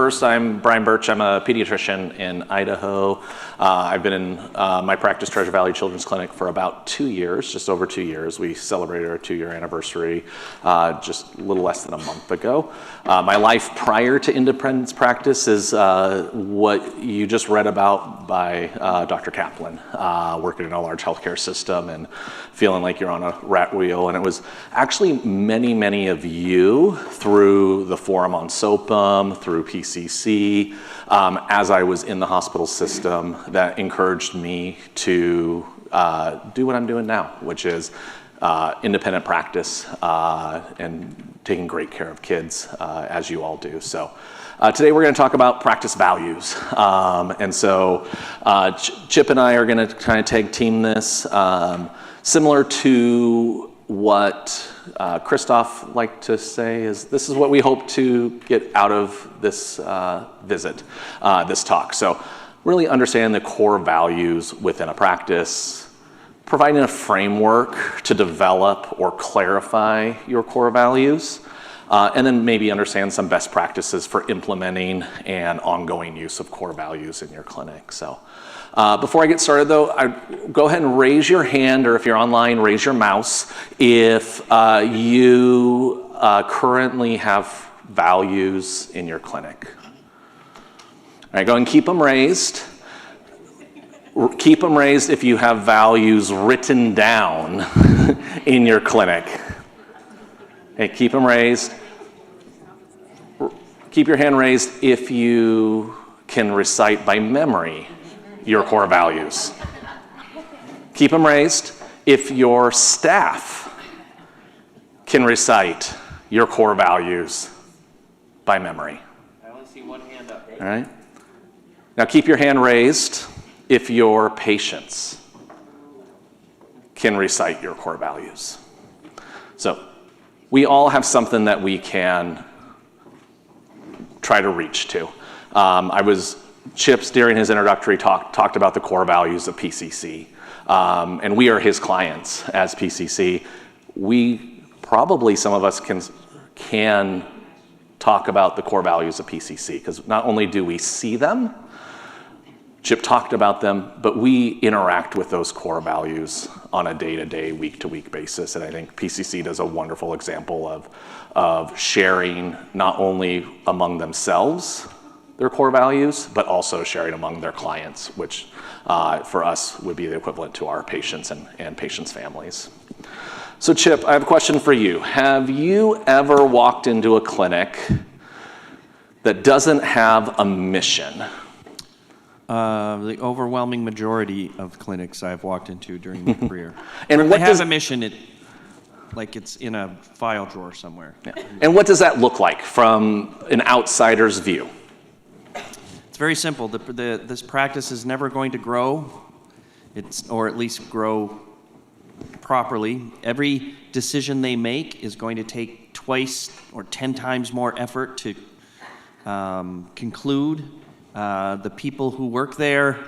First, I'm Brian Birch. I'm a pediatrician in Idaho. I've been in my practice, Treasure Valley Children's Clinic, for about 2 years, just over 2 years. We celebrated our 2-year anniversary just a little less than a month ago. My life prior to independence practice is what you just read about by Dr. Kaplan, working in a large healthcare system and feeling like you're on a rat wheel. And it was actually many of you through the Forum on SOPM, through PCC, as I was in the hospital system, that encouraged me to do what I'm doing now, which is independent practice and taking great care of kids, as you all do. So today we're going to talk about practice values. And so Chip and I are going to kind of tag team this, similar to what Christoph liked to say is this is what we hope to get out of this visit, this talk. So really understanding the core values within a practice, providing a framework to develop or clarify your core values, and then maybe understand some best practices for implementing and ongoing use of core values in your clinic. So before I get started though, go ahead and raise your hand, or if you're online, raise your mouse if you currently have values in your clinic. All right, go ahead and keep them raised. Keep them raised if you have values written down in your clinic. Okay, keep them raised. Keep your hand raised if you can recite by memory your core values. Keep them raised if your staff can recite your core values by memory. I only see one hand up. All right. Now keep your hand raised if your patients can recite your core values. So we all have something that we can try to reach to. Chips, during his introductory talk, talked about the core values of PCC. And we are his clients as PCC. We probably, some of us can talk about the core values of PCC, because not only do we see them, Chip talked about them, but we interact with those core values on a day-to-day, week-to-week basis. And I think PCC does a wonderful example of sharing not only among themselves their core values, but also sharing among their clients, which for us would be the equivalent to our patients and patients' families. So Chip, I have a question for you. Have you ever walked into a clinic that doesn't have a mission? The overwhelming majority of clinics I've walked into during my career. And if what they have a mission, it's in a file drawer somewhere. Yeah. And what does that look like from an outsider's view? It's very simple. This practice is never going to grow, or at least grow properly. Every decision they make is going to take twice or 10 times more effort to conclude. The people who work there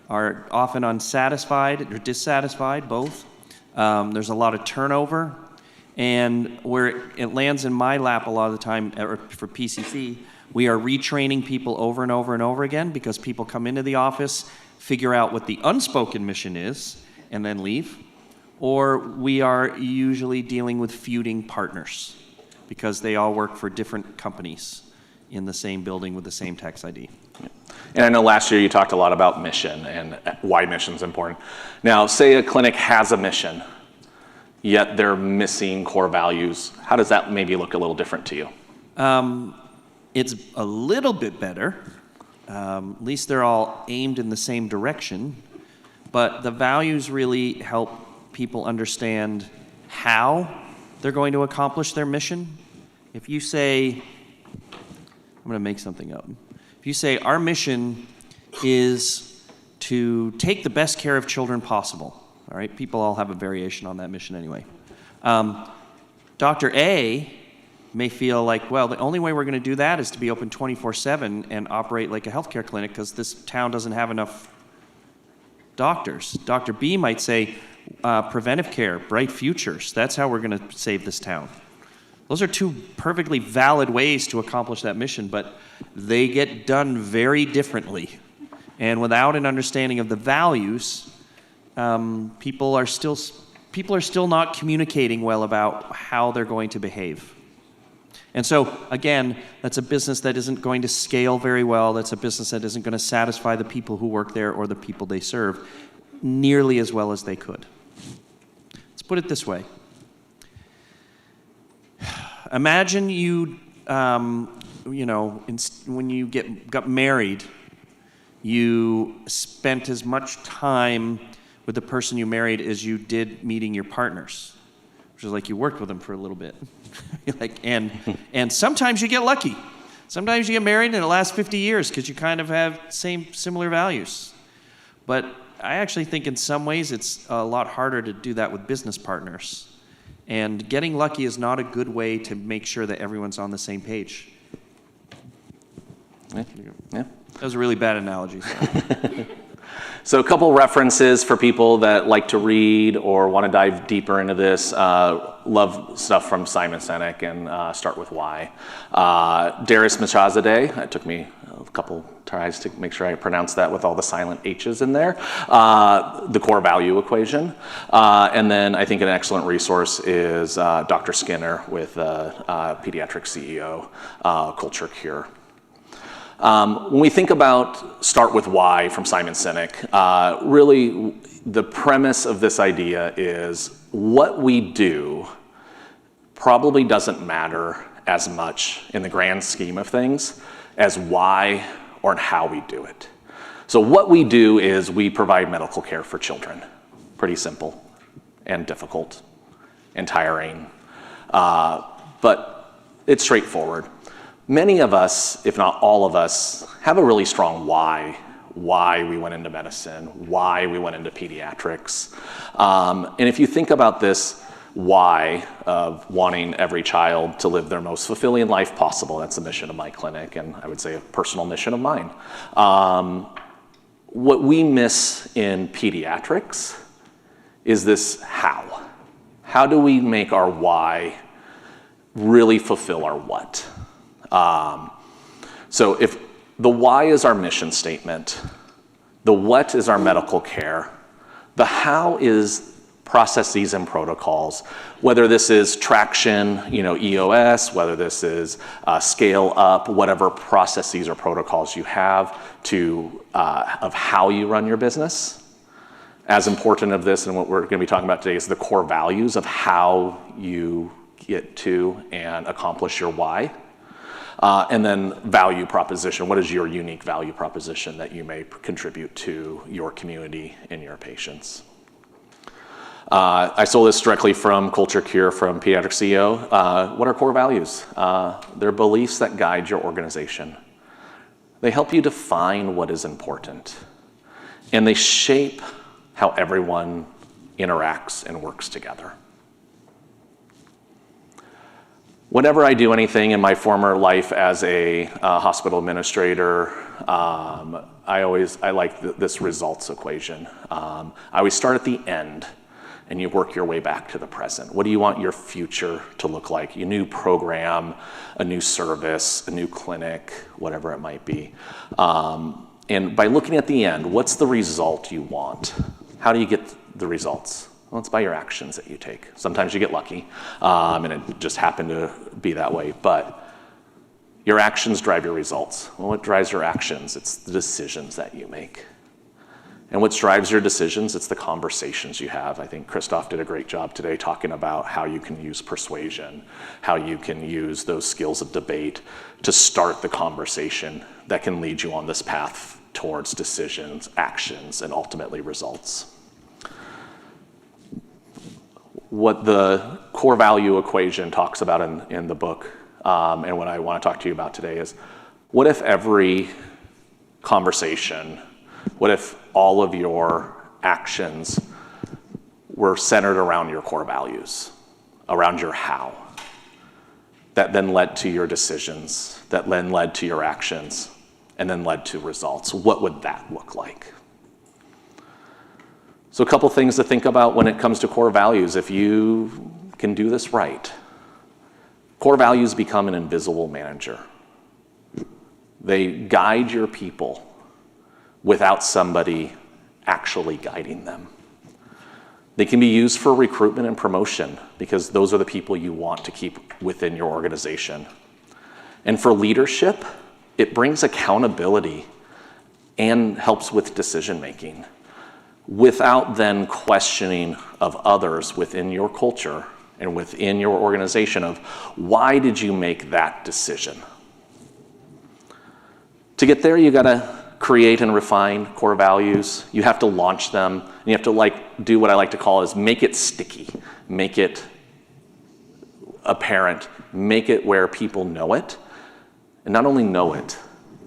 are often unsatisfied or dissatisfied, both. There's a lot of turnover, and where it lands in my lap a lot of the time, or for PCC, we are retraining people over and over and over again, because people come into the office, figure out what the unspoken mission is, and then leave. Or we are usually dealing with feuding partners, because they all work for different companies in the same building with the same tax ID. And I know last year you talked a lot about mission and why mission's important. Now, say a clinic has a mission, yet they're missing core values. How does that maybe look a little different to you? It's a little bit better. At least they're all aimed in the same direction. But the values really help people understand how they're going to accomplish their mission. If you say, I'm going to make something up. If you say, our mission is to take the best care of children possible, all right? People all have a variation on that mission anyway. Dr. A may feel like, well, the only way we're going to do that is to be open 24/7 and operate like a healthcare clinic, because this town doesn't have enough doctors. Dr. B might say, preventive care, bright futures. That's how we're going to save this town. Those are two perfectly valid ways to accomplish that mission, but they get done very differently. And without an understanding of the values, people are still not communicating well about how they're going to behave. And so, again, that's a business that isn't going to scale very well. That's a business that isn't going to satisfy the people who work there or the people they serve nearly as well as they could. Let's put it this way. Imagine when you got married, you spent as much time with the person you married as you did meeting your partners, which is like you worked with them for a little bit. and sometimes you get lucky. Sometimes you get married and it lasts 50 years because you kind of have similar values. But I actually think in some ways it's a lot harder to do that with business partners. And getting lucky is not a good way to make sure that everyone's on the same page. Yeah. That was a really bad analogy. So a couple references for people that like to read or want to dive deeper into this. Love stuff from Simon Sinek and Start With Why. Darius Machazadeh, it took me a couple tries to make sure I pronounced that with all the silent H's in there. The Core Value Equation. And then I think an excellent resource is Dr. Skinner with Pediatric CEO, Culture Cure. When we think about Start With Why from Simon Sinek, really the premise of this idea is what we do probably doesn't matter as much in the grand scheme of things as why or how we do it. So what we do is we provide medical care for children. Pretty simple and difficult and tiring, but it's straightforward. Many of us, if not all of us, have a really strong why we went into medicine, why we went into pediatrics. And if you think about this why of wanting every child to live their most fulfilling life possible, that's the mission of my clinic, and I would say a personal mission of mine. What we miss in pediatrics is this how. How do we make our why really fulfill our what? So if the why is our mission statement, the what is our medical care, the how is processes and protocols, whether this is traction, EOS, whether this is scale up, whatever processes or protocols you have of how you run your business. As important of this and what we're going to be talking about today is the core values of how you get to and accomplish your why. And then value proposition. What is your unique value proposition that you may contribute to your community and your patients? I stole this directly from Culture Cure from Pediatric CEO. What are core values? They're beliefs that guide your organization. They help you define what is important. And they shape how everyone interacts and works together. Whenever I do anything in my former life as a hospital administrator, I like this results equation. I always start at the end and you work your way back to the present. What do you want your future to look like? A new program, a new service, a new clinic, whatever it might be. And by looking at the end, what's the result you want? How do you get the results? Well, it's by your actions that you take. Sometimes you get lucky, and it just happened to be that way, but your actions drive your results. Well, what drives your actions? It's the decisions that you make. And what drives your decisions? It's the conversations you have. I think Christoph did a great job today talking about how you can use persuasion, how you can use those skills of debate to start the conversation that can lead you on this path towards decisions, actions, and ultimately results. What the core value equation talks about in the book, and what I want to talk to you about today is, what if every conversation, what if all of your actions were centered around your core values, around your how, that then led to your decisions, that then led to your actions, and then led to results? What would that look like? So a couple things to think about when it comes to core values. If you can do this right, Core values become an invisible manager. They guide your people without somebody actually guiding them. They can be used for recruitment and promotion because those are the people you want to keep within your organization. And for leadership, it brings accountability and helps with decision making without then questioning of others within your culture and within your organization of why did you make that decision? To get there, you gotta create and refine core values. You have to launch them, and you have to do what I like to call is make it sticky, make it apparent, make it where people know it, and not only know it,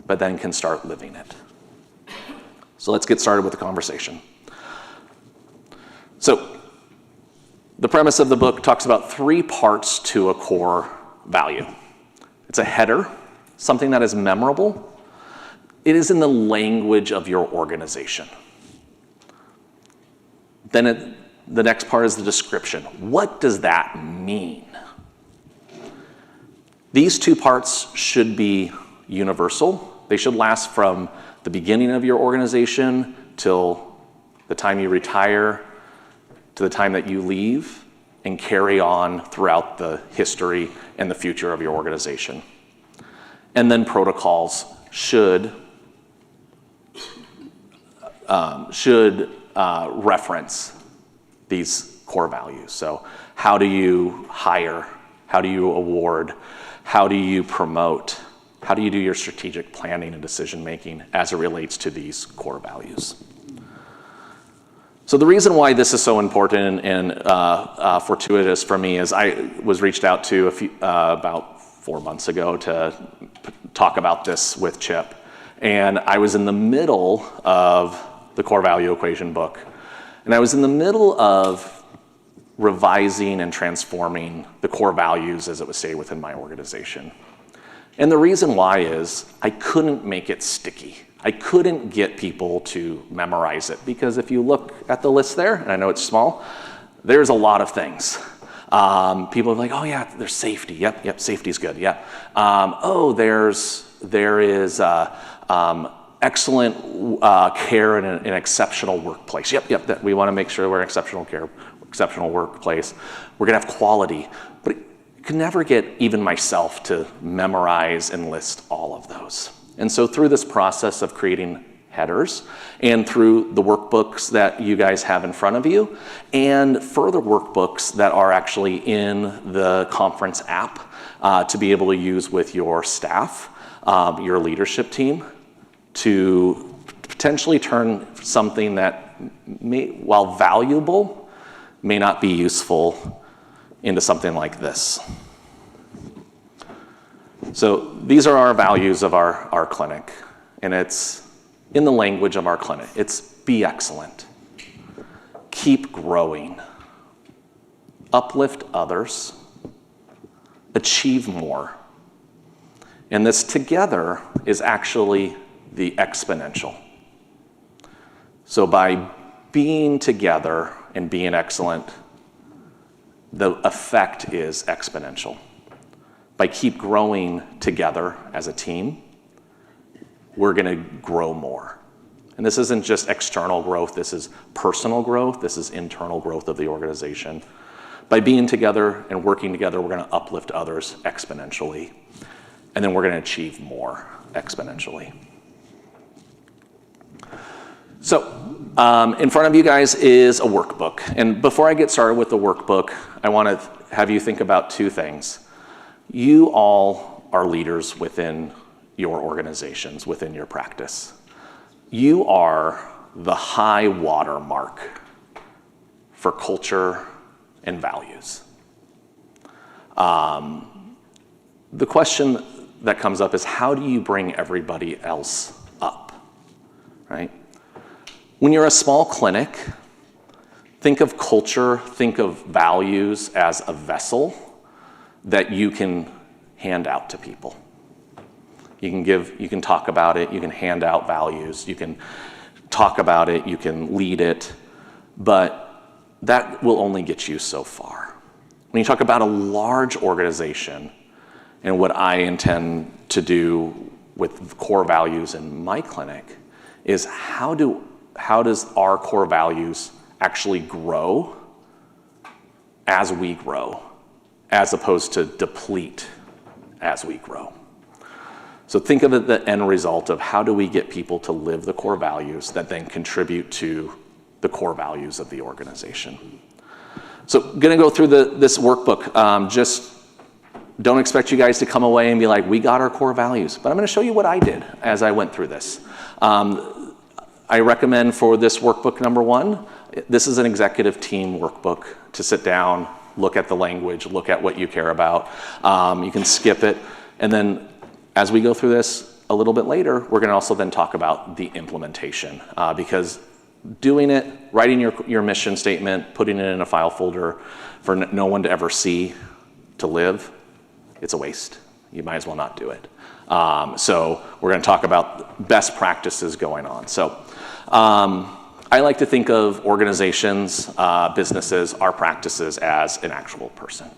but then can start living it. So let's get started with the conversation. So the premise of the book talks about 3 parts to a core value. It's a header, something that is memorable. It is in the language of your organization. Then the next part is the description. What does that mean? These 2 parts should be universal. They should last from the beginning of your organization till the time you retire, to the time that you leave, and carry on throughout the history and the future of your organization. And then protocols should reference these core values. So how do you hire? How do you award? How do you promote? How do you do your strategic planning and decision making as it relates to these core values? So the reason why this is so important and fortuitous for me is I was reached out to about 4 months ago to talk about this with Chip. And I was in the middle of the core value equation book. And I was in the middle of revising and transforming the core values as it was stated within my organization. And the reason why is I couldn't make it sticky. I couldn't get people to memorize it because if you look at the list there, and I know it's small, there's a lot of things. People are like, oh yeah, there's safety. Yep, safety's good. Yeah. There is excellent care in an exceptional workplace. Yep. We want to make sure we're an exceptional workplace. We're gonna have quality, but you can never get even myself to memorize and list all of those. And so through this process of creating headers and through the workbooks that you guys have in front of you and further workbooks that are actually in the conference app to be able to use with your staff, your leadership team, to potentially turn something that while valuable may not be useful into something like this. So these are our values of our clinic, and it's in the language of our clinic. It's be excellent, keep growing, uplift others, achieve more. And this together is actually the exponential. So by being together and being excellent, the effect is exponential. By keep growing together as a team, we're gonna grow more. And this isn't just external growth, this is personal growth, this is internal growth of the organization. By being together and working together, we're gonna uplift others exponentially. And then we're gonna achieve more exponentially. So, in front of you guys is a workbook. And before I get started with the workbook, I wanna have you think about 2 things. You all are leaders within your organizations, within your practice. You are the high water mark for culture and values. The question that comes up is how do you bring everybody else up, right? When you're a small clinic, think of culture, think of values as a vessel that you can hand out to people. You can talk about it, you can hand out values, you can talk about it, you can lead it, but that will only get you so far. When you talk about a large organization, And what I intend to do with core values in my clinic is how does our core values actually grow as we grow, as opposed to deplete as we grow. So think of it the end result of how do we get people to live the core values that then contribute to the core values of the organization. So I'm gonna go through this workbook. Just don't expect you guys to come away and be like, we got our core values, but I'm gonna show you what I did as I went through this. I recommend for this workbook number 1, this is an executive team workbook to sit down, look at the language, look at what you care about. You can skip it. And then as we go through this a little bit later, we're gonna also then talk about the implementation because doing it, writing your mission statement, putting it in a file folder for no one to ever see to live, it's a waste. You might as well not do it. So we're gonna talk about best practices going on. So I like to think of organizations, businesses, our practices as an actual person.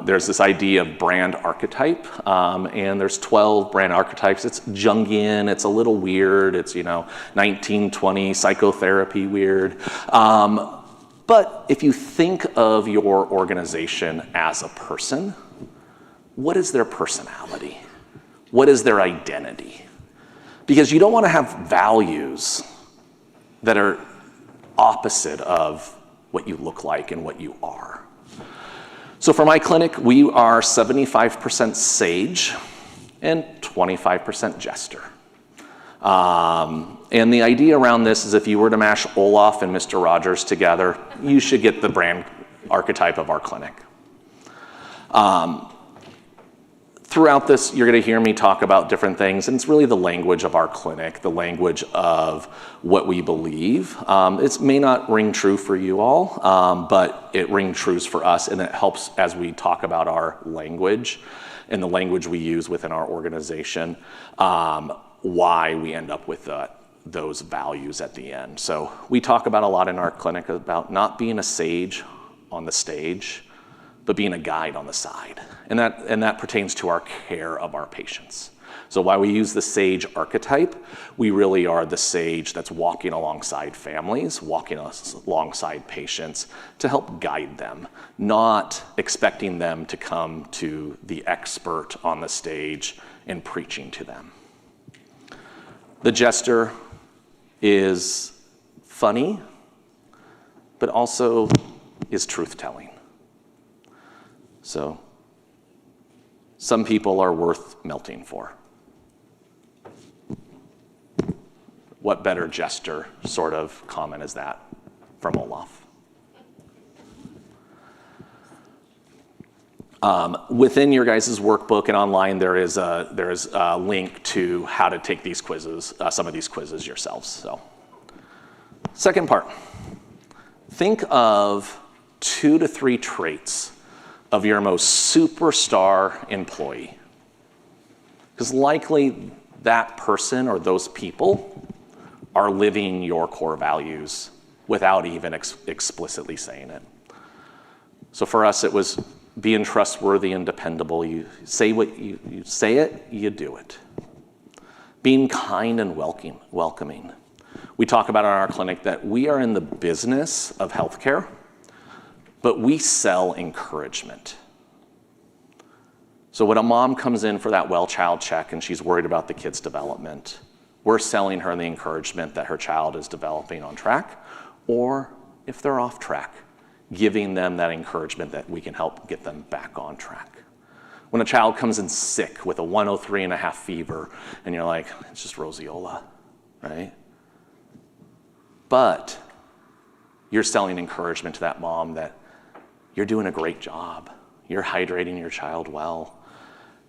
There's this idea of brand archetype, and there's 12 brand archetypes. It's Jungian, it's a little weird, it's 1920 psychotherapy weird. But if you think of your organization as a person, what is their personality? What is their identity? Because you don't want to have values that are opposite of what you look like and what you are. So for my clinic, we are 75% sage and 25% jester. And the idea around this is if you were to mash Olaf and Mr. Rogers together, you should get the brand archetype of our clinic. Throughout this, you're going to hear me talk about different things, and it's really the language of our clinic, the language of what we believe. It may not ring true for you all, but it rings true for us, and it helps as we talk about our language and the language we use within our organization, why we end up with those values at the end. So we talk about a lot in our clinic about not being a sage on the stage, but being a guide on the side. And that pertains to our care of our patients. So while we use the sage archetype, we really are the sage that's walking alongside families, walking alongside patients to help guide them, not expecting them to come to the expert on the stage and preaching to them. The jester is funny, but also is truth-telling. So some people are worth melting for. What better jester sort of comment is that from Olaf? Within your guys' workbook and online, there is a link to how to take these quizzes, some of these quizzes yourselves. So, second part, think of 2 to 3 traits of your most superstar employee. Because likely that person or those people are living your core values without even explicitly saying it. So for us, it was being trustworthy and dependable. You say what you say it, you do it. Being kind and welcoming. We talk about in our clinic that we are in the business of healthcare, but we sell encouragement. So when a mom comes in for that well child check and she's worried about the kid's development, we're selling her the encouragement that her child is developing on track, or if they're off track, giving them that encouragement that we can help get them back on track. When a child comes in sick with a 103.5 fever, and you're like, it's just roseola, right? But you're selling encouragement to that mom that you're doing a great job. You're hydrating your child well.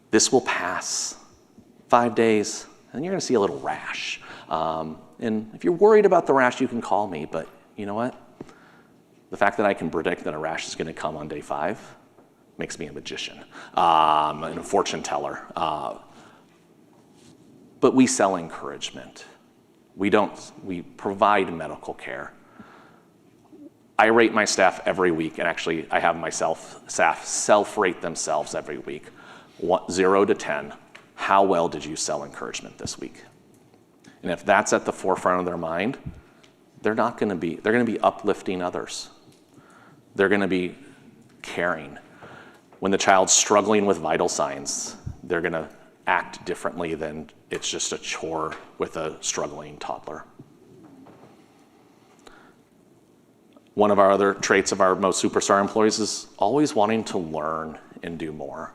This will pass. 5 days, and you're gonna see a little rash. And if you're worried about the rash, you can call me, but you know what? The fact that I can predict that a rash is gonna come on day 5 makes me a magician and a fortune teller. But we sell encouragement. We provide medical care. I rate my staff every week, and actually I have my staff self-rate themselves every week. 0 to 10, how well did you sell encouragement this week? And if that's at the forefront of their mind, they're going to be uplifting others. They're going to be caring. When the child's struggling with vital signs, they're going to act differently than it's just a chore with a struggling toddler. One of our other traits of our most superstar employees is always wanting to learn and do more.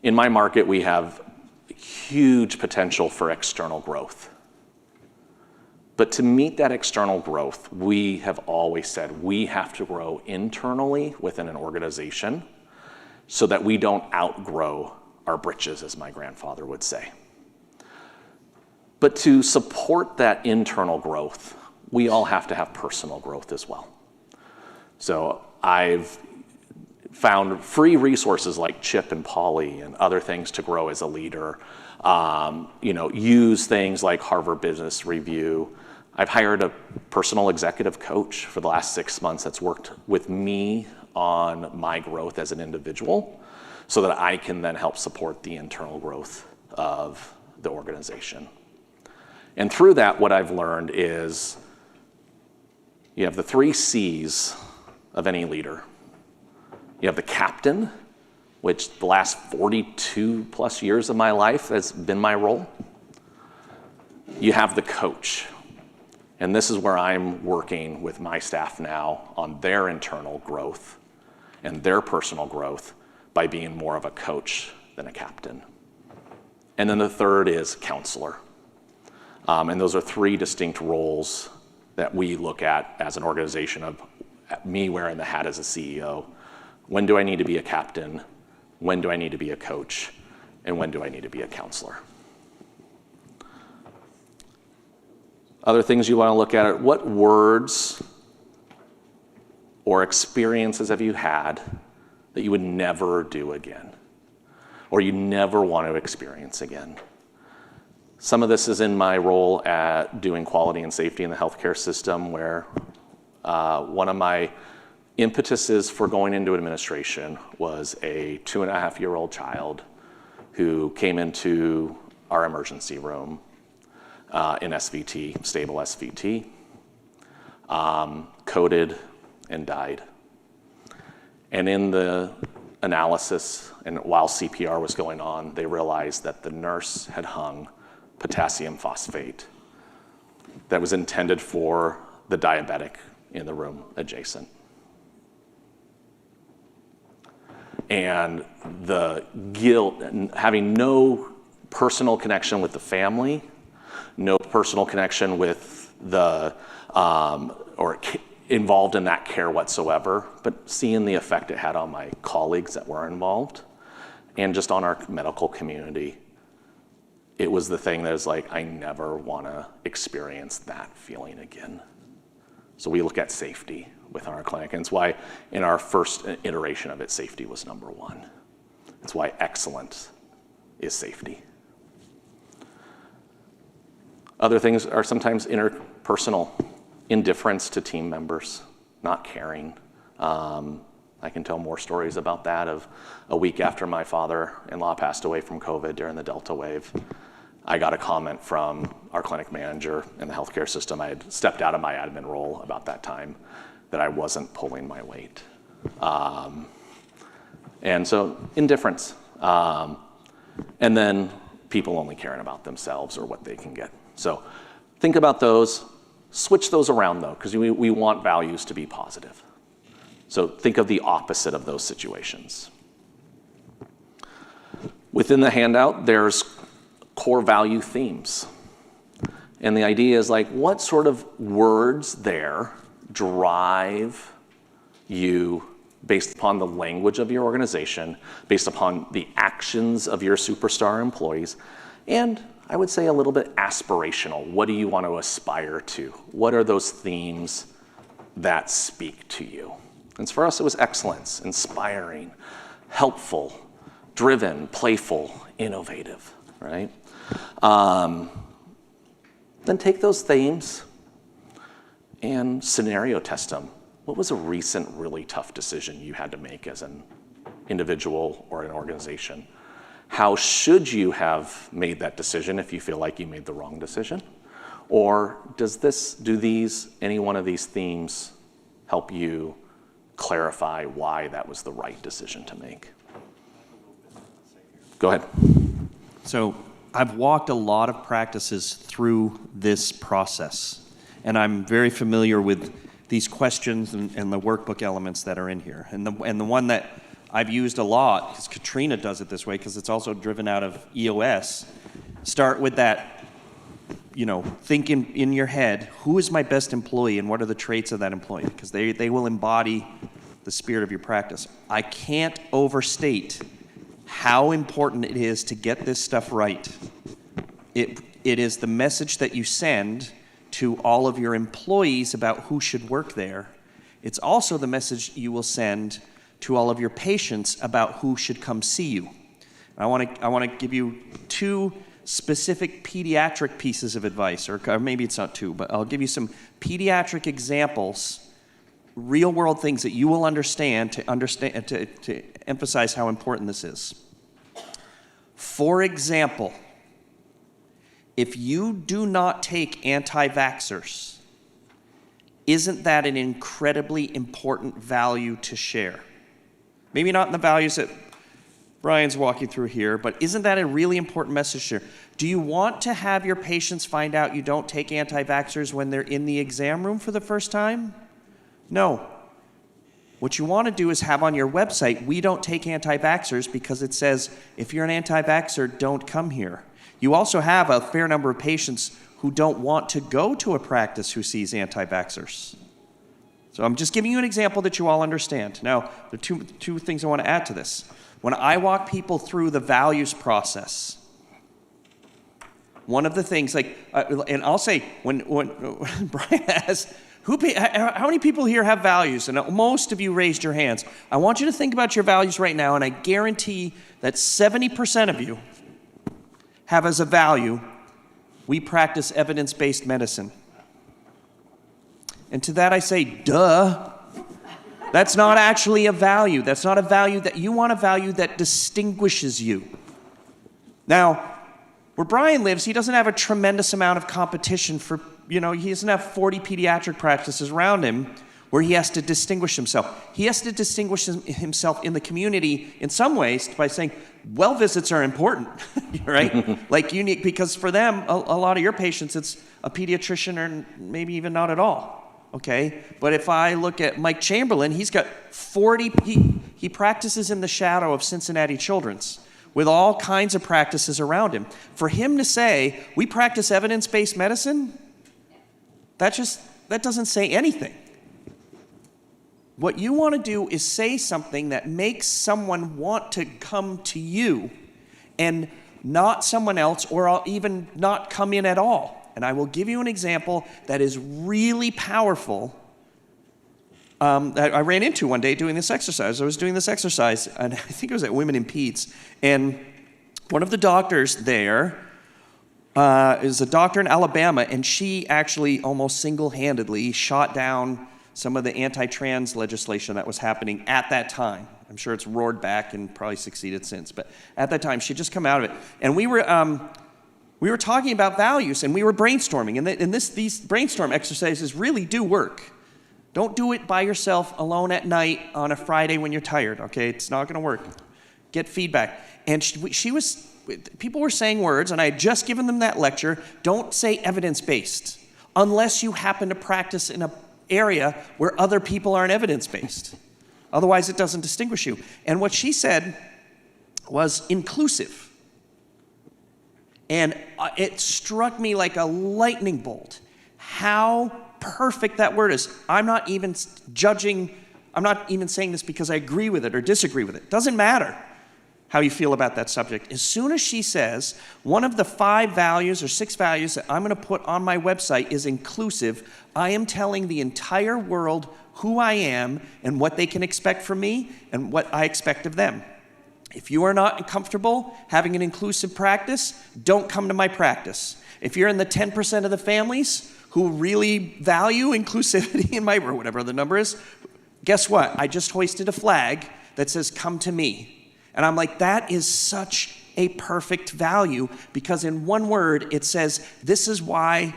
In my market, we have huge potential for external growth. But to meet that external growth, we have always said we have to grow internally within an organization so that we don't outgrow our britches, as my grandfather would say. But to support that internal growth, we all have to have personal growth as well. So I've found free resources like Chip and Polly and other things to grow as a leader. Use things like Harvard Business Review. I've hired a personal executive coach for the last 6 months that's worked with me on my growth as an individual so that I can then help support the internal growth of the organization. And through that, what I've learned is you have the 3 C's of any leader. You have the captain, which the last 42 plus years of my life has been my role. You have the coach. And this is where I'm working with my staff now on their internal growth and their personal growth by being more of a coach than a captain. And then the third is counselor. And those are 3 distinct roles that we look at as an organization of me wearing the hat as a CEO. When do I need to be a captain? When do I need to be a coach? And when do I need to be a counselor? Other things you want to look at are what words or experiences have you had that you would never do again or you never want to experience again? Some of this is in my role at doing quality and safety in the healthcare system, where one of my impetuses for going into administration was a 2.5-year-old child who came into our emergency room in SVT, stable SVT, coded and died. And in the analysis, and while CPR was going on, they realized that the nurse had hung potassium phosphate that was intended for the diabetic in the room adjacent. And the guilt, and having no personal connection with the family, no personal connection with the, involved in that care whatsoever, but seeing the effect it had on my colleagues that were involved and just on our medical community, it was the thing that is like, I never want to experience that feeling again. So we look at safety with our clinic, and it's why in our first iteration of it, safety was number 1. It's why excellence is safety. Other things are sometimes interpersonal, indifference to team members, not caring. I can tell more stories about that of a week after my father-in-law passed away from COVID during the Delta wave. I got a comment from our clinic manager in the healthcare system. I had stepped out of my admin role about that time, that I wasn't pulling my weight. And so indifference. And then people only caring about themselves or what they can get. So think about those. Switch those around though, because we want values to be positive. So think of the opposite of those situations. Within the handout, there's core value themes. And the idea is like, what sort of words there drive you based upon the language of your organization, based upon the actions of your superstar employees, and I would say a little bit aspirational. What do you want to aspire to? What are those themes that speak to you? And for us, it was excellence, inspiring, helpful, driven, playful, innovative, right? Then take those themes and scenario test them. what was a recent really tough decision you had to make as an individual or an organization? How should you have made that decision if you feel like you made the wrong decision? Or any one of these themes help you clarify why that was the right decision to make? Go ahead. So I've walked a lot of practices through this process, and I'm very familiar with these questions and the workbook elements that are in here. And the one that I've used a lot, because Katrina does it this way, because it's also driven out of EOS, start with that, think in your head, who is my best employee and what are the traits of that employee? Because they will embody the spirit of your practice. I can't overstate how important it is to get this stuff right. It is the message that you send to all of your employees about who should work there. It's also the message you will send to all of your patients about who should come see you. I want to give you two specific pediatric pieces of advice, or maybe it's not two, but I'll give you some pediatric examples, real world things that you will understand to emphasize how important this is. For example, if you do not take anti-vaxxers, isn't that an incredibly important value to share? Maybe not in the values that Brian's walking through here, but isn't that a really important message here? Do you want to have your patients find out you don't take anti-vaxxers when they're in the exam room for the first time? No. What you want to do is have on your website, we don't take anti-vaxxers, because it says, if you're an anti-vaxxer, don't come here. You also have a fair number of patients who don't want to go to a practice who sees anti-vaxxers. So I'm just giving you an example that you all understand. Now, there are two things I want to add to this. When I walk people through the values process, one of the things, and I'll say, when Brian asks, how many people here have values? And most of you raised your hands. I want you to think about your values right now, and I guarantee that 70% of you have as a value, we practice evidence-based medicine. And to that I say, duh. That's not actually a value. That's not a value that you want, a value that distinguishes you. Now, where Brian lives, he doesn't have a tremendous amount of competition for, he doesn't have 40 pediatric practices around him where he has to distinguish himself. He has to distinguish himself in the community in some ways by saying, well visits are important, right? Unique, because for them, a lot of your patients, it's a pediatrician or maybe even not at all. Okay, but if I look at Mike Chamberlain, he's got 40, he practices in the shadow of Cincinnati Children's with all kinds of practices around him. For him to say, we practice evidence-based medicine, that doesn't say anything. What you want to do is say something that makes someone want to come to you and not someone else, or even not come in at all. And I will give you an example that is really powerful that I ran into one day doing this exercise. I was doing this exercise, and I think it was at Women in Peds. And one of the doctors there is a doctor in Alabama, and she actually almost single-handedly shot down some of the anti-trans legislation that was happening at that time. I'm sure it's roared back and probably succeeded since. But at that time, she'd just come out of it. And we were talking about values, and we were brainstorming. And these brainstorm exercises really do work. Don't do it by yourself alone at night on a Friday when you're tired, okay? It's not going to work. Get feedback. And people were saying words, and I had just given them that lecture. Don't say evidence-based unless you happen to practice in an area where other people aren't evidence-based. Otherwise, it doesn't distinguish you. And what she said was inclusive. And it struck me like a lightning bolt how perfect that word is. I'm not even judging, I'm not even saying this because I agree with it or disagree with it. Doesn't matter how you feel about that subject. As soon as she says, one of the 5 values or 6 values that I'm going to put on my website is inclusive, I am telling the entire world who I am and what they can expect from me and what I expect of them. If you are not comfortable having an inclusive practice, don't come to my practice. If you're in the 10% of the families who really value inclusivity in or whatever the number is, guess what? I just hoisted a flag that says, come to me. And I'm like, that is such a perfect value, because in one word, it says, this is what I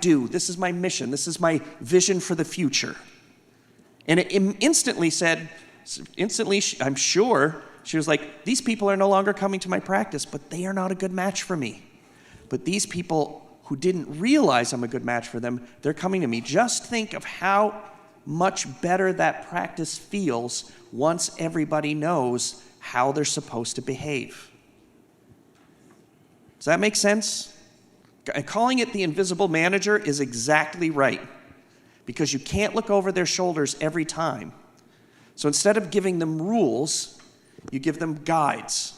do. This is my mission. This is my vision for the future. And it instantly, I'm sure, she was like, these people are no longer coming to my practice, but they are not a good match for me. But these people who didn't realize I'm a good match for them, they're coming to me. Just think of how much better that practice feels once everybody knows how they're supposed to behave. Does that make sense? Calling it the invisible manager is exactly right, because you can't look over their shoulders every time. So instead of giving them rules, you give them guides.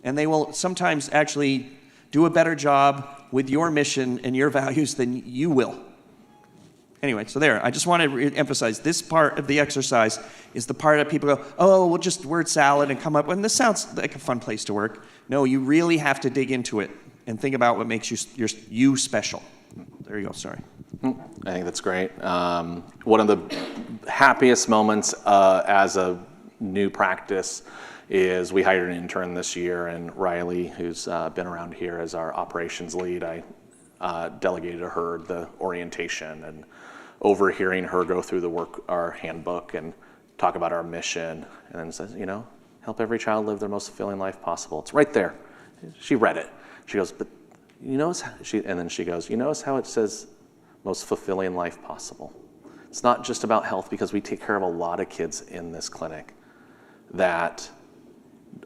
And they will sometimes actually do a better job with your mission and your values than you will. Anyway, so there, I just want to emphasize this part of the exercise is the part that people go, oh, we'll just word salad and come up, and this sounds like a fun place to work. No, you really have to dig into it and think about what makes you special. There you go, sorry. I think that's great. One of the happiest moments as a new practice is we hired an intern this year, and Riley, who's been around here as our operations lead, I delegated to her the orientation, and overhearing her go through our handbook and talk about our mission, and then says, help every child live their most fulfilling life possible. It's right there. She read it. She goes, but and then she goes, you notice how it says most fulfilling life possible? It's not just about health, because we take care of a lot of kids in this clinic that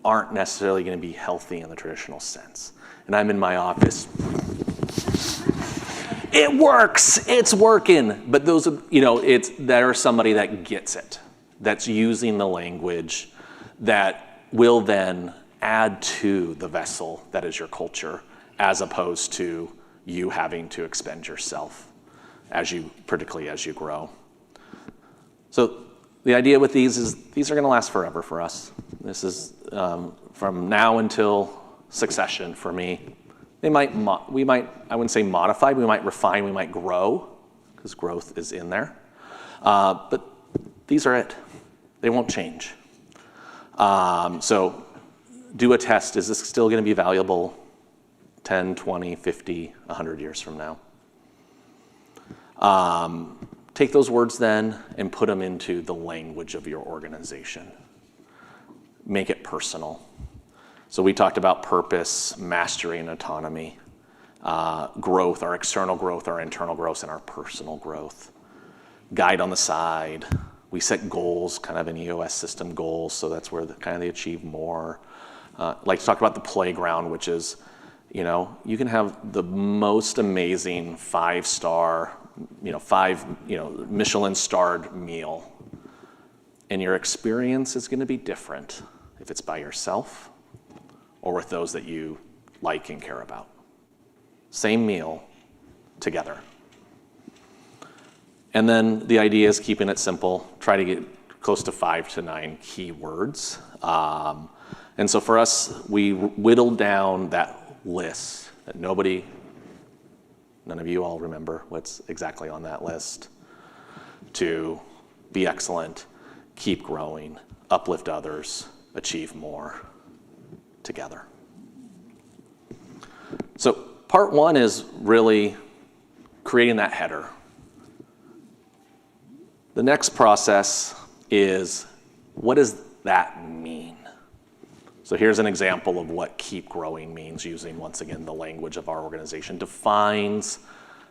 aren't necessarily going to be healthy in the traditional sense. And I'm in my office. It works. It's working. But those are, there's somebody that gets it, that's using the language that will then add to the vessel that is your culture, as opposed to you having to expend yourself particularly as you grow. So the idea with these is these are going to last forever for us. This is from now until succession for me. We might, I wouldn't say modify, we might refine, we might grow, because growth is in there. But these are it. They won't change. So do a test. Is this still going to be valuable 10, 20, 50, 100 years from now? Take those words then and put them into the language of your organization. Make it personal. So we talked about purpose, mastery, and autonomy, growth, our external growth, our internal growth, and our personal growth. Guide on the side. We set goals, kind of an EOS system goals, so that's where they achieve more. Like to talk about the playground, which is, you can have the most amazing 5-star, Michelin-starred meal, and your experience is going to be different if it's by yourself or with those that you like and care about. Same meal together. And then the idea is keeping it simple. Try to get close to 5 to 9 keywords. And so for us, we whittled down that list that none of you all remember what's exactly on that list, to be excellent, keep growing, uplift others, achieve more together. So part 1 is really creating that header. The next process is, what does that mean? So here's an example of what keep growing means, using, once again, the language of our organization. Defines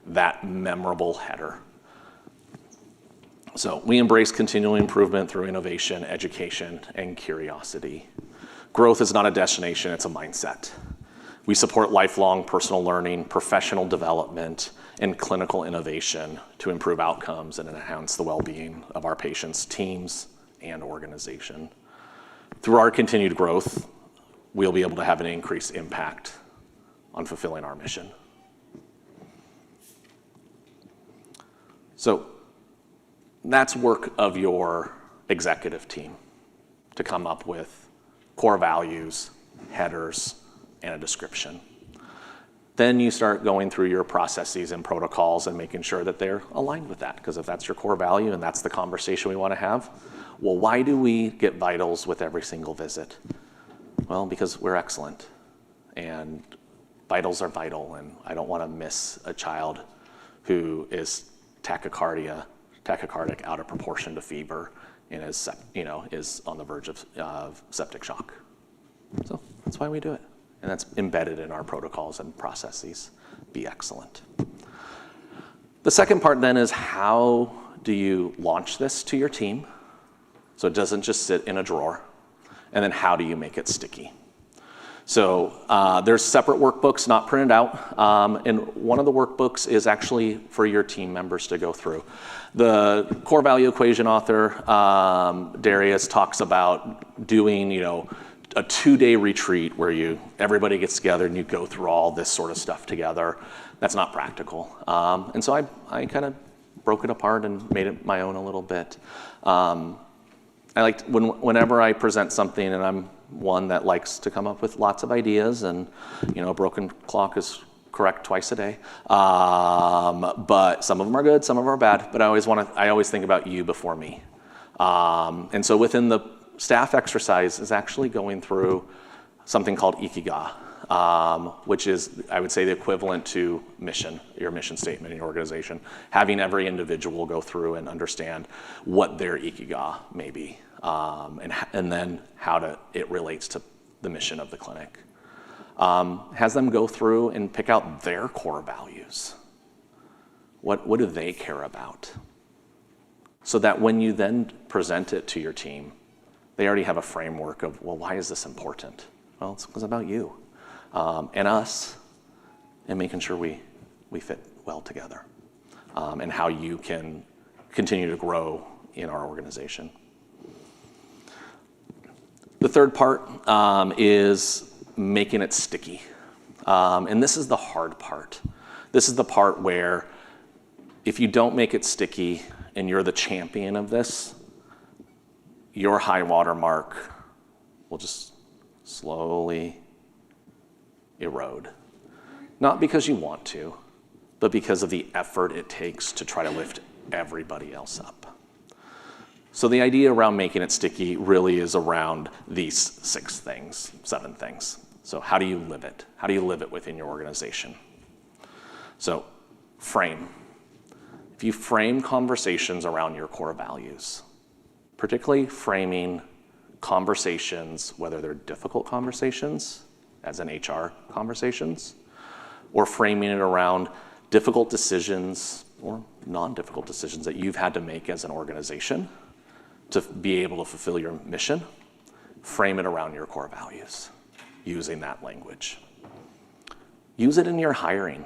that memorable header. So we embrace continual improvement through innovation, education, and curiosity. Growth is not a destination, it's a mindset. We support lifelong personal learning, professional development, and clinical innovation to improve outcomes and enhance the well-being of our patients, teams, and organization. Through our continued growth, we'll be able to have an increased impact on fulfilling our mission. So that's work of your executive team to come up with core values, headers, and a description. Then you start going through your processes and protocols and making sure that they're aligned with that. Because if that's your core value and that's the conversation we want to have, well, why do we get vitals with every single visit? Well, because we're excellent. And vitals are vital, and I don't want to miss a child who is tachycardic out of proportion to fever and is on the verge of septic shock. So that's why we do it. And that's embedded in our protocols and processes. Be excellent. The second part then is, how do you launch this to your team so it doesn't just sit in a drawer? And then how do you make it sticky? So there's separate workbooks not printed out, and one of the workbooks is actually for your team members to go through. The core value equation author, Darius, talks about doing, a 2-day retreat where everybody gets together and you go through all this sort of stuff together. That's not practical. And so I kind of broke it apart and made it my own a little bit. I like whenever I present something, and I'm one that likes to come up with lots of ideas, and a broken clock is correct twice a day. But some of them are good, some of them are bad. But I always think about you before me. And so within the staff exercise is actually going through something called Ikiga, which is, I would say, the equivalent to your mission statement in your organization, having every individual go through and understand what their Ikiga may be, and then how it relates to the mission of the clinic. Has them go through and pick out their core values. What do they care about? So that when you then present it to your team, they already have a framework of, well, why is this important? Well, it's about you and us, and making sure we fit well together, and how you can continue to grow in our organization. The third part is making it sticky. And this is the hard part. This is the part where if you don't make it sticky and you're the champion of this, your high water mark will just slowly erode. Not because you want to, but because of the effort it takes to try to lift everybody else up. So the idea around making it sticky really is around these 7 things. So how do you live it? How do you live it within your organization? So frame. If you frame conversations around your core values, particularly framing conversations, whether they're difficult conversations, as in HR conversations, or framing it around difficult decisions or non-difficult decisions that you've had to make as an organization to be able to fulfill your mission, frame it around your core values, using that language. Use it in your hiring.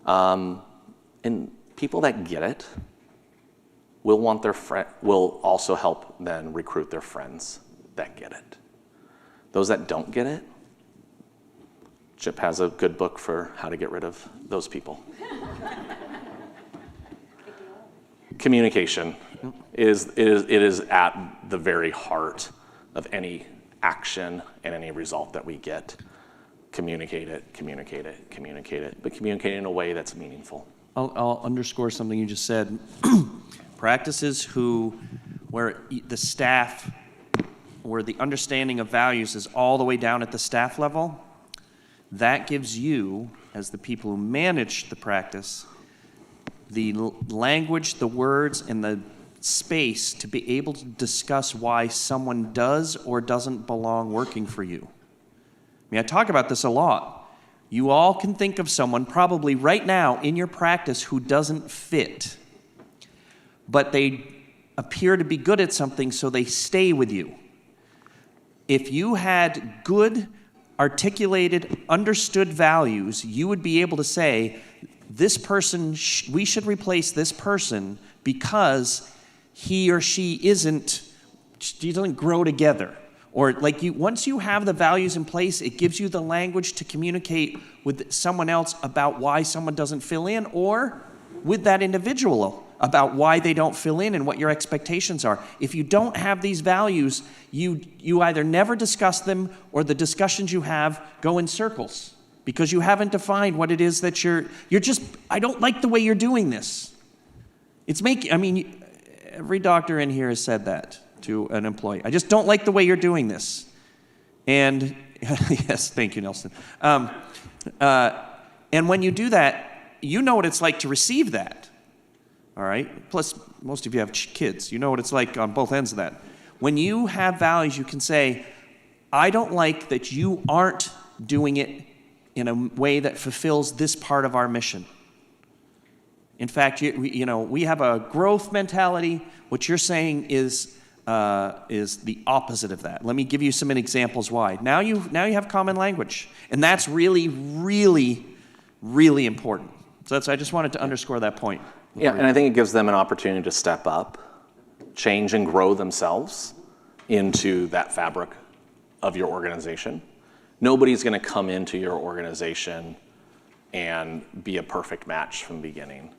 And people that get it will also help then recruit their friends that get it. Those that don't get it, Chip has a good book for how to get rid of those people. Communication is at the very heart of any action and any result that we get. Communicate it, but communicate in a way that's meaningful. I'll underscore something you just said. Practices where the staff, where the understanding of values is all the way down at the staff level, that gives you, as the people who manage the practice, the language, the words, and the space to be able to discuss why someone does or doesn't belong working for you. I mean, I talk about this a lot. You all can think of someone probably right now in your practice who doesn't fit, but they appear to be good at something, so they stay with you. If you had good, articulated, understood values, you would be able to say, this person, we should replace this person because he or she doesn't grow together. Or once you have the values in place, it gives you the language to communicate with someone else about why someone doesn't fill in, or with that individual about why they don't fill in and what your expectations are. If you don't have these values, you either never discuss them or the discussions you have go in circles because you haven't defined what it is that you're just, I don't like the way you're doing this. Every doctor in here has said that to an employee. I just don't like the way you're doing this. And, yes, thank you, Nelson. And when you do that, you know what it's like to receive that, all right? Plus, most of you have kids. You know what it's like on both ends of that. When you have values, you can say, I don't like that you aren't doing it in a way that fulfills this part of our mission. In fact, we have a growth mentality. What you're saying is the opposite of that. Let me give you some examples why. Now you have common language, and that's really, really, really important. So I just wanted to underscore that point. Yeah, and I think it gives them an opportunity to step up, change and grow themselves into that fabric of your organization. Nobody's going to come into your organization and be a perfect match from the beginning.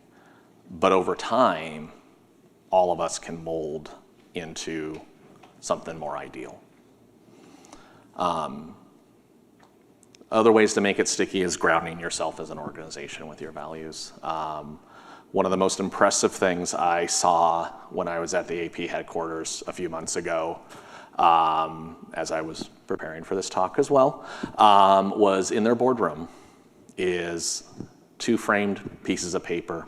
But over time, all of us can mold into something more ideal. Other ways to make it sticky is grounding yourself as an organization with your values. One of the most impressive things I saw when I was at the AP headquarters a few months ago, as I was preparing for this talk as well, was in their boardroom is 2 framed pieces of paper,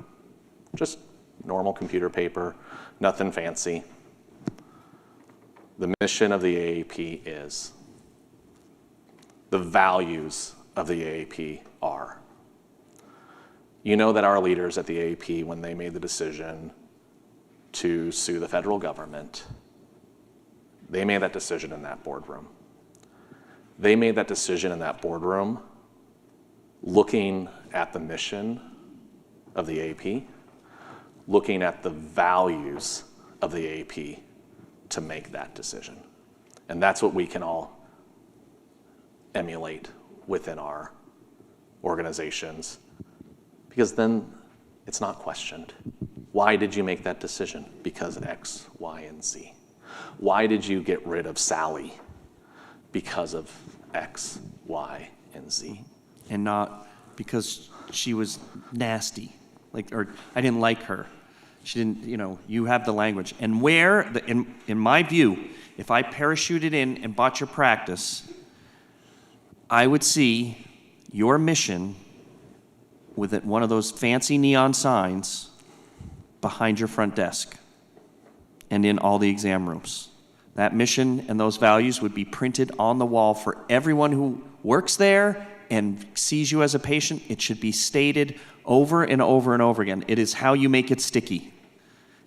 just normal computer paper, nothing fancy. The mission of the AAP is, the values of the AAP are. You know that our leaders at the AAP, when they made the decision to sue the federal government, they made that decision in that boardroom. They made that decision in that boardroom looking at the mission of the AAP, looking at the values of the AAP to make that decision. And that's what we can all emulate within our organizations, because then it's not questioned. Why did you make that decision? Because X, Y, and Z. Why did you get rid of Sally? Because of X, Y, and Z. And not because she was nasty, or I didn't like her. She didn't, you have the language. And in my view, if I parachuted in and bought your practice, I would see your mission with one of those fancy neon signs behind your front desk and in all the exam rooms. That mission and those values would be printed on the wall for everyone who works there and sees you as a patient. It should be stated over and over and over again. It is how you make it sticky,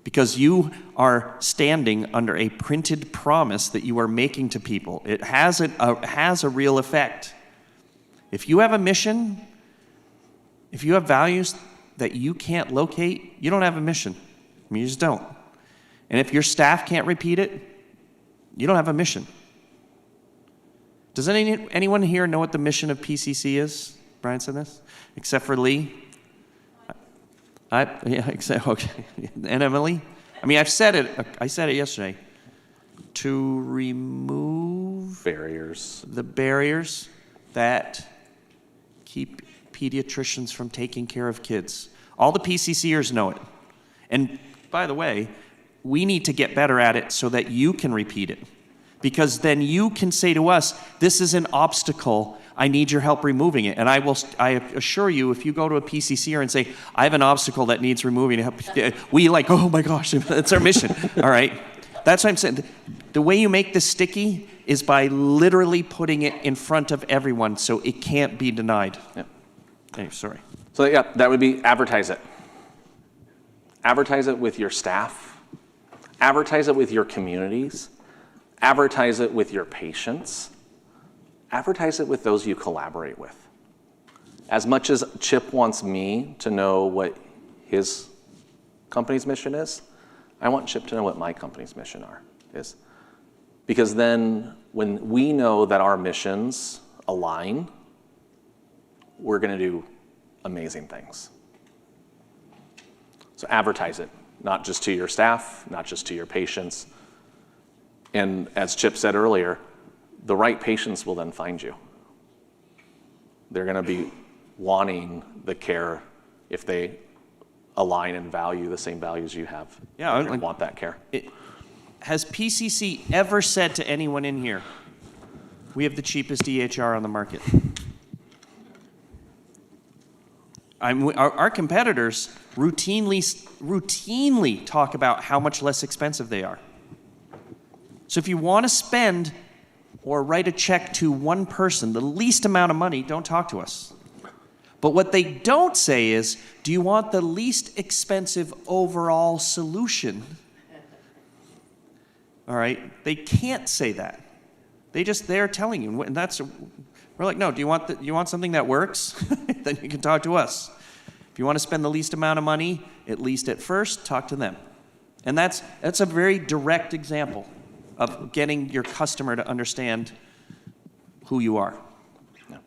because you are standing under a printed promise that you are making to people. It has a real effect. If you have a mission, if you have values that you can't locate, you don't have a mission. You just don't. And if your staff can't repeat it, you don't have a mission. Does anyone here know what the mission of PCC is? Brian said this? Except for Lee? Okay. And Emily? I've said it. I said it yesterday. To remove the barriers that keep pediatricians from taking care of kids. All the PCCers know it. And by the way, we need to get better at it so that you can repeat it. Because then you can say to us, this is an obstacle, I need your help removing it. And I assure you, if you go to a PCCer and say, I have an obstacle that needs removing, we oh my gosh, that's our mission. All right? That's what I'm saying. The way you make this sticky is by literally putting it in front of everyone so it can't be denied. Yeah. Hey, sorry. So yeah, that would be advertise it. Advertise it with your staff. Advertise it with your communities. Advertise it with your patients. Advertise it with those you collaborate with. As much as Chip wants me to know what his company's mission is, I want Chip to know what my company's mission is. Because then when we know that our missions align, we're going to do amazing things. So advertise it, not just to your staff, not just to your patients. And as Chip said earlier, the right patients will then find you. They're going to be wanting the care if they align and value the same values you have. Yeah, they're going to want that care. Has PCC ever said to anyone in here, we have the cheapest EHR on the market? Our competitors routinely talk about how much less expensive they are. So if you want to spend or write a check to one person, the least amount of money, don't talk to us. But what they don't say is, do you want the least expensive overall solution? All right? They can't say that. They're telling you, and we're like, no, do you want something that works? Then you can talk to us. If you want to spend the least amount of money, at least at first, talk to them. And that's a very direct example of getting your customer to understand who you are. Yeah.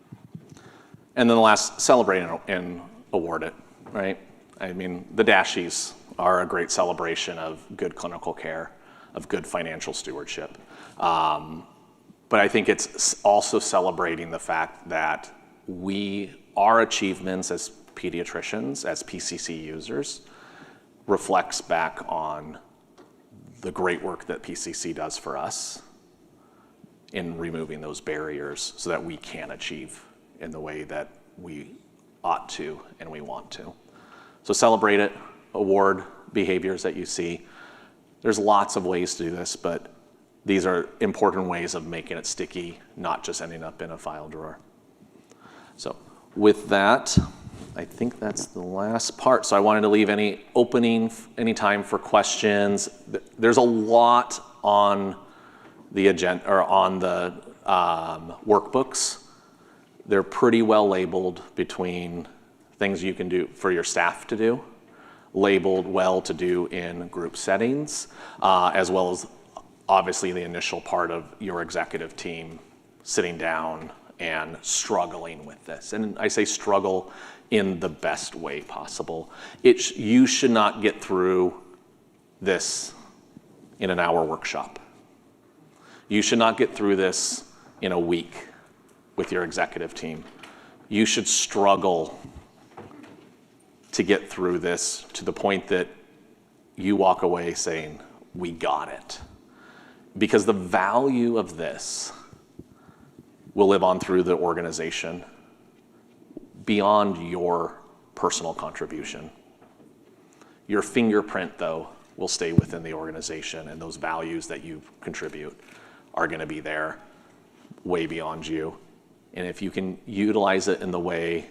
And then the last, celebrate and award it, right? I mean, the Dashies are a great celebration of good clinical care, of good financial stewardship. But I think it's also celebrating the fact that our achievements as pediatricians, as PCC users, reflects back on the great work that PCC does for us in removing those barriers so that we can achieve in the way that we ought to and we want to. So celebrate it, award behaviors that you see. There's lots of ways to do this, but these are important ways of making it sticky, not just ending up in a file drawer. So with that, I think that's the last part. So I wanted to leave any time for questions. There's a lot on the agenda or on the workbooks. They're pretty well labeled between things you can do for your staff to do, labeled well to do in group settings, as well as obviously the initial part of your executive team sitting down and struggling with this. And I say struggle in the best way possible. You should not get through this in an hour workshop. You should not get through this in a week with your executive team. You should struggle to get through this to the point that you walk away saying, we got it. Because the value of this will live on through the organization beyond your personal contribution. Your fingerprint, though, will stay within the organization, and those values that you contribute are going to be there way beyond you. And if you can utilize it in the way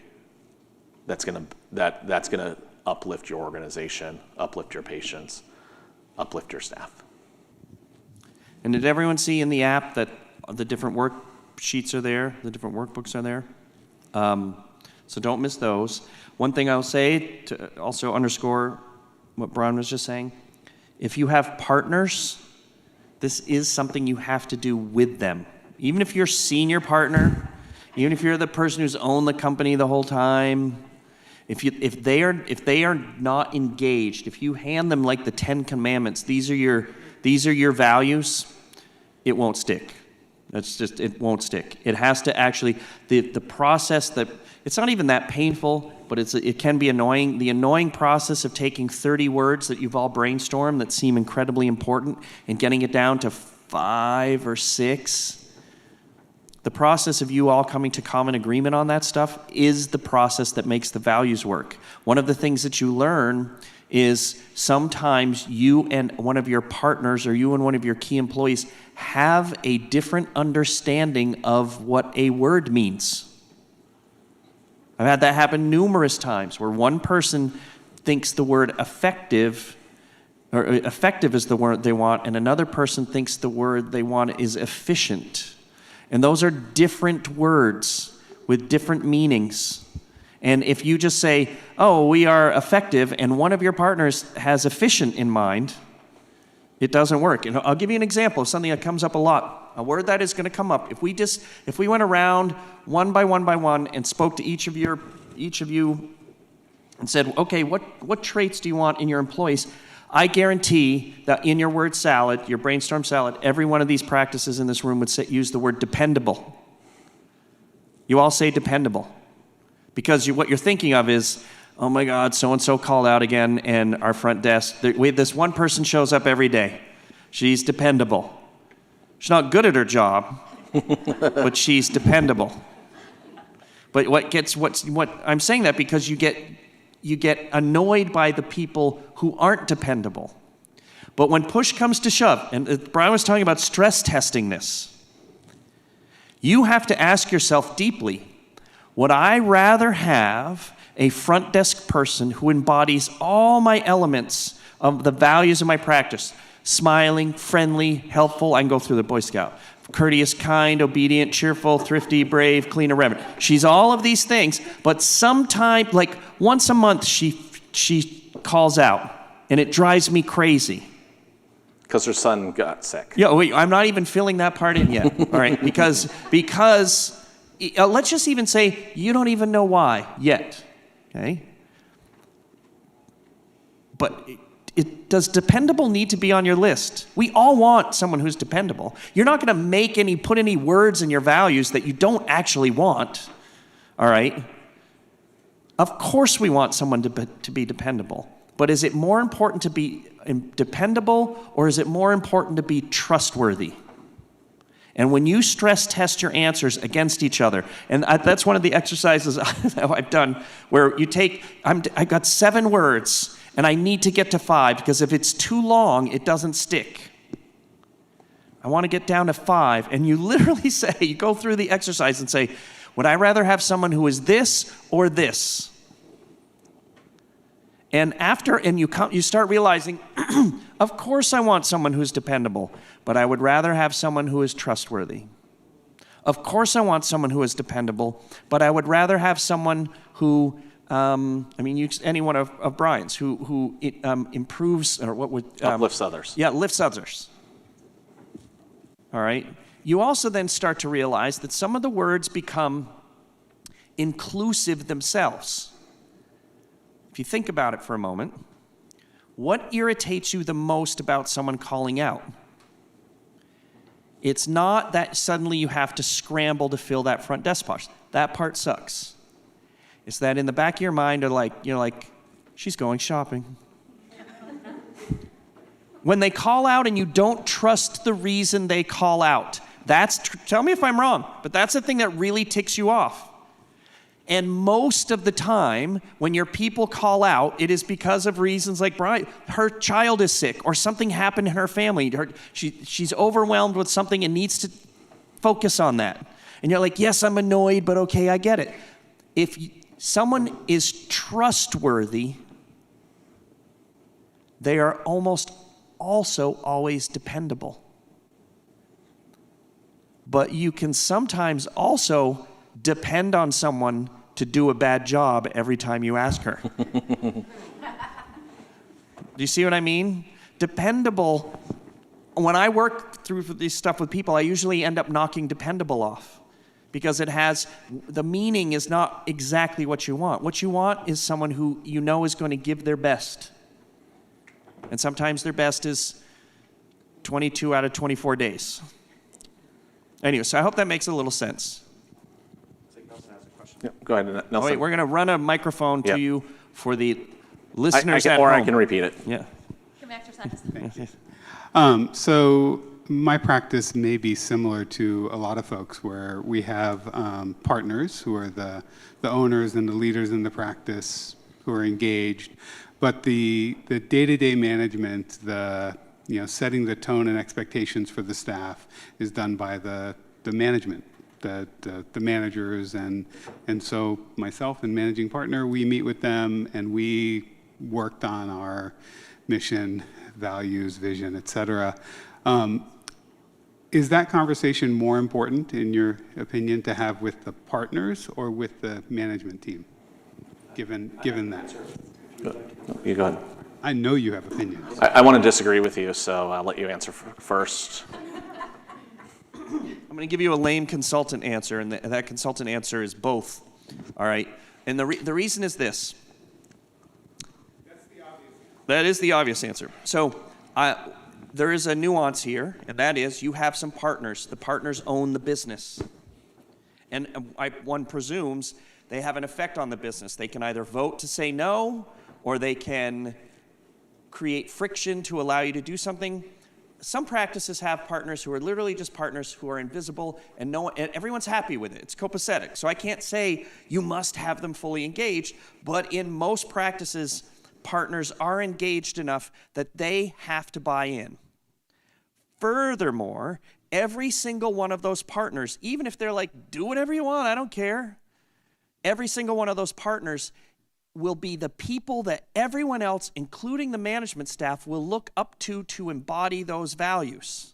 that's going to uplift your organization, uplift your patients, uplift your staff. And did everyone see in the app that the different worksheets are there, the different workbooks are there? So don't miss those. One thing I'll say to also underscore what Brian was just saying, if you have partners, this is something you have to do with them. Even if you're senior partner, even if you're the person who's owned the company the whole time, if they are not engaged, if you hand them like the 10 Commandments, these are your values, it won't stick. It won't stick. It has to actually, the process that, it's not even that painful, but it can be annoying. The annoying process of taking 30 words that you've all brainstormed that seem incredibly important and getting it down to 5 or 6, the process of you all coming to common agreement on that stuff is the process that makes the values work. One of the things that you learn is sometimes you and one of your partners or you and one of your key employees have a different understanding of what a word means. I've had that happen numerous times where one person thinks the word effective, or effective is the word they want, and another person thinks the word they want is efficient. And those are different words with different meanings. And if you just say, oh, we are effective, and one of your partners has efficient in mind, it doesn't work. And I'll give you an example of something that comes up a lot. A word that is going to come up. If we went around one by one and spoke to each of you and said, okay, what traits do you want in your employees? I guarantee that in your word salad, your brainstorm salad, every one of these practices in this room would use the word dependable. You all say dependable. Because what you're thinking of is, oh my God, so-and-so called out again, and our front desk, this one person shows up every day. She's dependable. She's not good at her job, but she's dependable. But what I'm saying that because you get annoyed by the people who aren't dependable. But when push comes to shove, and Brian was talking about stress testing this, you have to ask yourself deeply, would I rather have a front desk person who embodies all my elements of the values of my practice? Smiling, friendly, helpful. I can go through the Boy Scout. Courteous, kind, obedient, cheerful, thrifty, brave, clean, and reverent. She's all of these things, but sometime, like once a month, she calls out, and it drives me crazy. Because her son got sick. Yeah, wait, I'm not even filling that part in yet. All right, because let's just even say you don't even know why yet. Okay, but. Does dependable need to be on your list? We all want someone who's dependable. You're not going to put any words in your values that you don't actually want, all right? Of course we want someone to be dependable, but is it more important to be dependable or is it more important to be trustworthy? And when you stress test your answers against each other, and that's one of the exercises I've done where I got 7 words, and I need to get to 5 because if it's too long, it doesn't stick. I want to get down to 5, and you literally you go through the exercise and say, would I rather have someone who is this or this? And you start realizing, of course I want someone who's dependable, but I would rather have someone who is trustworthy. Of course I want someone who is dependable, but I would rather have someone who any one of Brian's who improves or what would uplifts others. Yeah, lifts others. All right. You also then start to realize that some of the words become inclusive themselves. If you think about it for a moment, what irritates you the most about someone calling out? It's not that suddenly you have to scramble to fill that front desk spot. That part sucks. It's that in the back of your mind you're like, she's going shopping. When they call out and you don't trust the reason they call out, tell me if I'm wrong, but that's the thing that really ticks you off. And most of the time, when your people call out, it is because of reasons like Brian, her child is sick or something happened in her family. She's overwhelmed with something and needs to focus on that. And you're like, yes, I'm annoyed, but okay, I get it. If someone is trustworthy, they are almost also always dependable. But you can sometimes also depend on someone to do a bad job every time you ask her. Do you see what I mean? Dependable. When I work through this stuff with people, I usually end up knocking dependable off. Because the meaning is not exactly what you want. What you want is someone who you know is going to give their best. And sometimes their best is 22 out of 24 days. Anyway, so I hope that makes a little sense. Yep, go ahead, Nelson. Oh, wait, we're going to run a microphone to you for the listeners at home. Or I can repeat it. Yeah. Come exercise. So my practice may be similar to a lot of folks where we have partners who are the owners and the leaders in the practice who are engaged, but the day-to-day management, setting the tone and expectations for the staff is done by the management, the managers, and so myself and managing partner, we meet with them and we worked on our mission, values, vision, et cetera. Is that conversation more important, in your opinion, to have with the partners or with the management team, given that? You go ahead. I know you have opinions. I want to disagree with you, so I'll let you answer first. I'm going to give you a lame consultant answer, and that consultant answer is both. All right? And the reason is this. That's the obvious answer. That is the obvious answer. So there is a nuance here, and that is you have some partners. The partners own the business. And one presumes they have an effect on the business. They can either vote to say no, or they can create friction to allow you to do something. Some practices have partners who are literally just partners who are invisible, and and everyone's happy with it. It's copacetic. So I can't say you must have them fully engaged, but in most practices, partners are engaged enough that they have to buy in. Furthermore, every single one of those partners, even if they're like, do whatever you want, I don't care, every single one of those partners will be the people that everyone else, including the management staff, will look up to embody those values.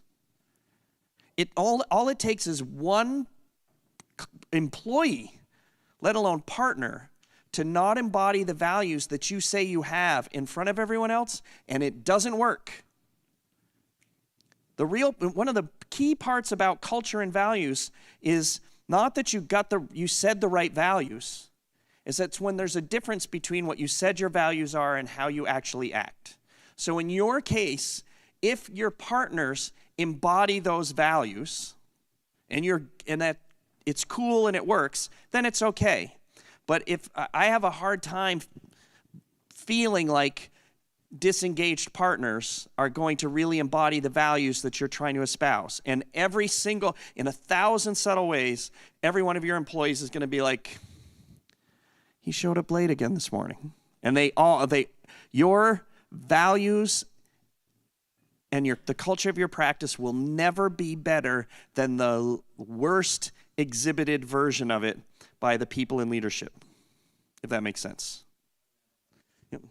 All it takes is one employee, let alone partner, to not embody the values that you say you have in front of everyone else, and it doesn't work. One of the key parts about culture and values is not that you said the right values, is that's when there's a difference between what you said your values are and how you actually act. So in your case, if your partners embody those values and that it's cool and it works, then it's okay. But if I have a hard time feeling like disengaged partners are going to really embody the values that you're trying to espouse, and in 1,000 subtle ways, every one of your employees is going to be like, he showed up late again this morning. And your values and the culture of your practice will never be better than the worst exhibited version of it by the people in leadership, if that makes sense. Yep.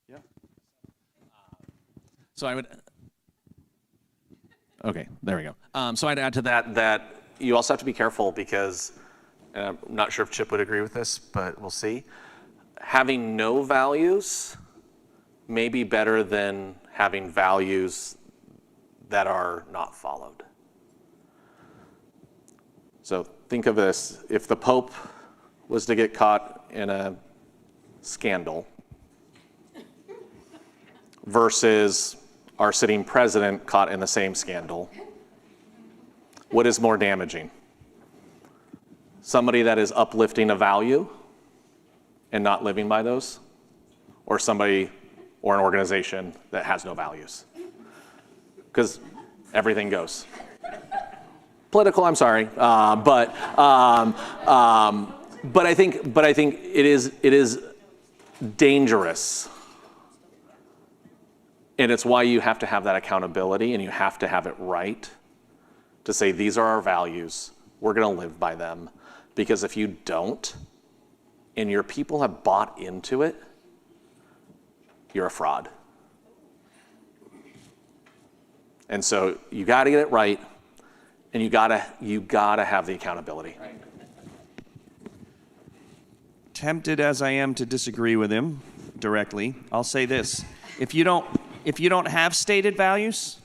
Yeah. So okay, there we go. So I'd add to that you also have to be careful because, and I'm not sure if Chip would agree with this, but we'll see. Having no values may be better than having values that are not followed. So think of this, if the Pope was to get caught in a scandal versus our sitting president caught in the same scandal, what is more damaging? Somebody that is uplifting a value and not living by those, or somebody or an organization that has no values? Because everything goes. Political, I'm sorry, but I think it is dangerous, and it's why you have to have that accountability and you have to have it right to say these are our values, we're going to live by them. Because if you don't, and your people have bought into it, you're a fraud. And so you got to get it right, and you got to have the accountability. Right. Tempted as I am to disagree with him directly, I'll say this: if you don't have stated values,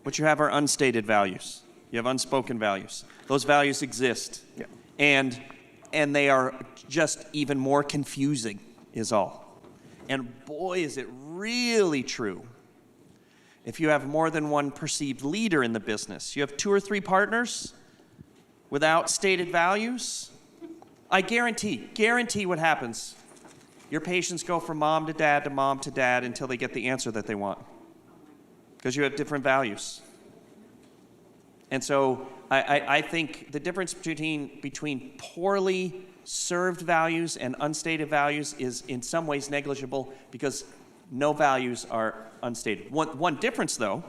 what you have are unstated values. You have unspoken values. Those values exist. Yeah. And they are just even more confusing, is all. And boy, is it really true if you have more than one perceived leader in the business. You have 2 or 3 partners without stated values, I guarantee what happens. Your patients go from mom to dad until they get the answer that they want, because you have different values. And so I think the difference between poorly served values and unstated values is in some ways negligible, because no values are unstated. One difference, though,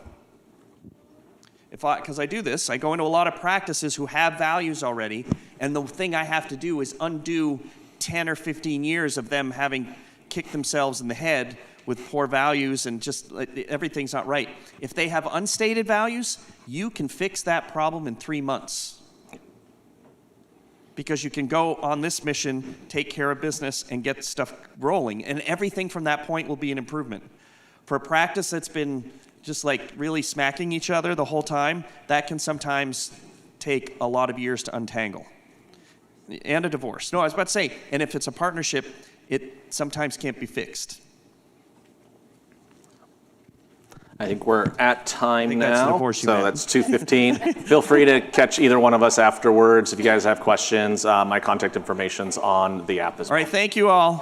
because I do this, I go into a lot of practices who have values already, and the thing I have to do is undo 10 or 15 years of them having kicked themselves in the head with poor values and just everything's not right. If they have unstated values, you can fix that problem in 3 months. Because you can go on this mission, take care of business, and get stuff rolling. And everything from that point will be an improvement. For a practice that's been just like really smacking each other the whole time, that can sometimes take a lot of years to untangle. And a divorce. No, I was about to say, and if it's a partnership, it sometimes can't be fixed. I think we're at time think that's the now, horse you so meant. that's 2:15. Feel free to catch either one of us afterwards if you guys have questions. My contact information's on the app as All well. right, thank you all.